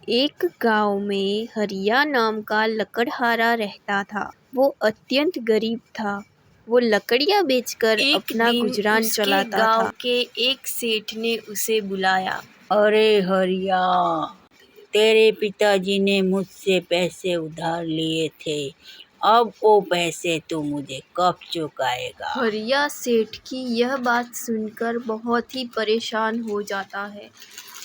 एक गांव में हरिया नाम का लकड़हारा रहता था। वो अत्यंत गरीब था। वो लकड़ियां बेचकर अपना गुजरान चलाता था। गांव के एक सेठ ने उसे बुलाया। अरे हरिया, तेरे पिताजी ने मुझसे पैसे उधार लिए थे, अब वो पैसे तू मुझे कब चुकाएगा? हरिया सेठ की यह बात सुनकर बहुत ही परेशान हो जाता है।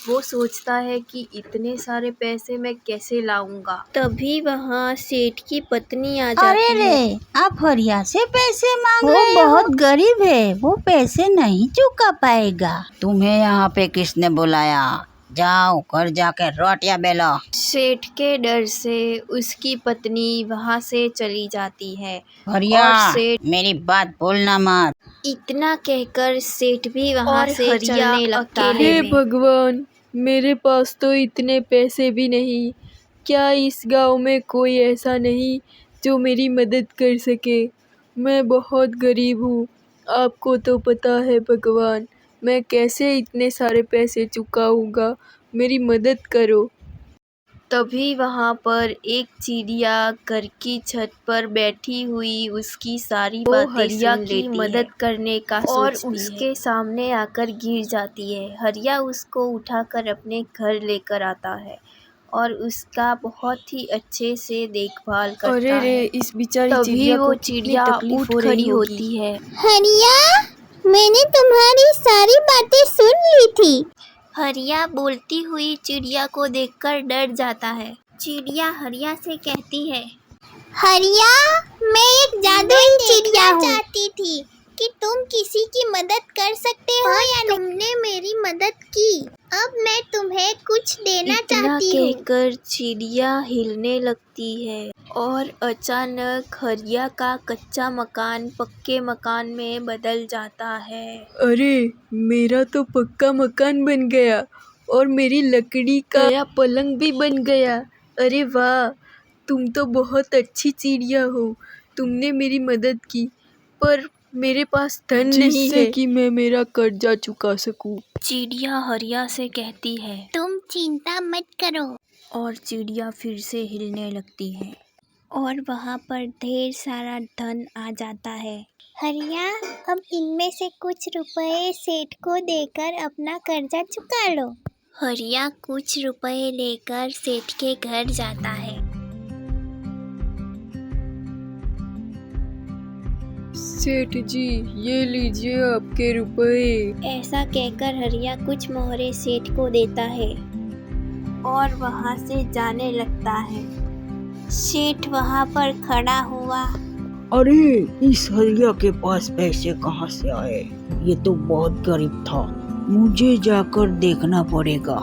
वो सोचता है कि इतने सारे पैसे मैं कैसे लाऊंगा। तभी वहाँ सेठ की पत्नी आ जाती है। अरे आप हरिया से पैसे मांग रहे हो? वो बहुत गरीब है, वो पैसे नहीं चुका पाएगा। तुम्हें यहाँ पे किसने बुलाया? जाओ घर जाके रोटियां बेलो। सेठ के डर से उसकी पत्नी वहाँ से चली जाती है। हरिया, और सेठ मेरी बात भूलना मत। इतना कहकर सेठ भी वहाँ से चलने लगता है। हे भगवान, मेरे पास तो इतने पैसे भी नहीं। क्या इस गांव में कोई ऐसा नहीं जो मेरी मदद कर सके? मैं बहुत गरीब हूँ। आपको तो पता है भगवान, मैं कैसे इतने सारे पैसे चुकाऊंगा? मेरी मदद करो। तभी वहाँ पर एक चिड़िया घर की छत पर बैठी हुई उसकी सारी बातें हरिया की मदद करने का और उसके सामने आकर गिर जाती है। हरिया उसको उठाकर अपने घर लेकर आता है और उसका बहुत ही अच्छे से देखभाल करता है। इस बेचारी तभी वो चिड़िया उठ खड़ी होती है। हरिया, मैंने तुम्हारी सारी बातें सुन ली थी। हरिया बोलती हुई चिड़िया को देखकर डर जाता है। चिड़िया हरिया से कहती है, हरिया, मैं एक जादुई चिड़िया चाहती थी कि तुम किसी की मदद कर सकते हो या नहीं। तुमने मेरी मदद की, अब मैं तुम्हें कुछ देना चाहती हूँ। कहकर चिड़िया हिलने लगती है और अचानक हरिया का कच्चा मकान पक्के मकान में बदल जाता है। अरे, मेरा तो पक्का मकान बन गया और मेरी लकड़ी का नया पलंग भी बन गया। अरे वाह, तुम तो बहुत अच्छी चिड़िया हो। तुमने मेरी मदद की, पर मेरे पास धन नहीं है कि मैं मेरा कर्जा चुका सकूं। चिड़िया हरिया से कहती है, तुम चिंता मत करो। और चिड़िया फिर से हिलने लगती है और वहाँ पर ढेर सारा धन आ जाता है। हरिया, अब इनमें से कुछ रुपए सेठ को देकर अपना कर्जा चुका लो। हरिया कुछ रुपए लेकर सेठ के घर जाता है। सेठ जी, ये लीजिए आपके रुपए। ऐसा कहकर हरिया कुछ मोहरे सेठ को देता है और वहाँ से जाने लगता है। सेठ वहाँ पर खड़ा हुआ। अरे, इस हरिया के पास पैसे कहाँ से आए? ये तो बहुत गरीब था, मुझे जाकर देखना पड़ेगा।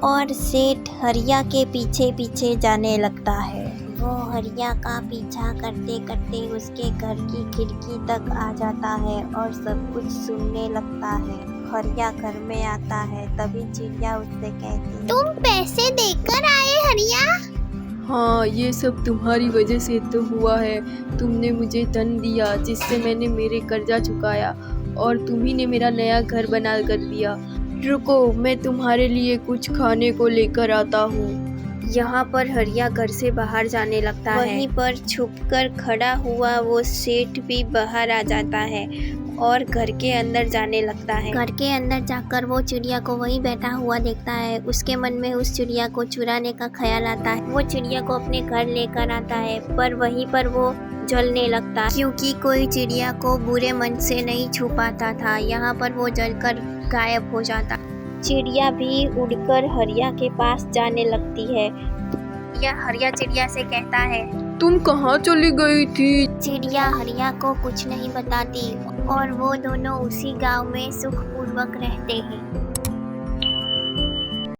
और सेठ हरिया के पीछे पीछे जाने लगता है। वो हरिया का पीछा करते करते उसके घर की खिड़की तक आ जाता है और सब कुछ सुनने लगता है। हरिया घर में आता है, तभी चिड़िया उससे कहती है, तुम पैसे देकर आए हरिया? हाँ, ये सब तुम्हारी वजह से तो हुआ है। तुमने मुझे धन दिया जिससे मैंने मेरे कर्जा चुकाया और तुम्ही ने मेरा नया घर बना कर दिया। रुको, मैं तुम्हारे लिए कुछ खाने को लेकर आता हूँ। यहाँ पर हरिया घर से बाहर जाने लगता है। वहीं पर छुपकर खड़ा हुआ वो सेठ भी बाहर आ जाता है और घर के अंदर जाने लगता है। घर के अंदर जाकर वो चिड़िया को वहीं बैठा हुआ देखता है। उसके मन में उस चिड़िया को चुराने का ख्याल आता है। वो चिड़िया को अपने घर लेकर आता है, पर वहीं पर वो जलने लगता है, क्योंकि कोई चिड़िया को बुरे मन से नहीं छू पाता था। यहाँ पर वो जलकर गायब हो जाता। चिड़िया भी उड़कर हरिया के पास जाने लगती है। यह हरिया चिड़िया से कहता है, तुम कहाँ चली गई थी? चिड़िया हरिया को कुछ नहीं बताती और वो दोनों उसी गांव में सुखपूर्वक रहते हैं।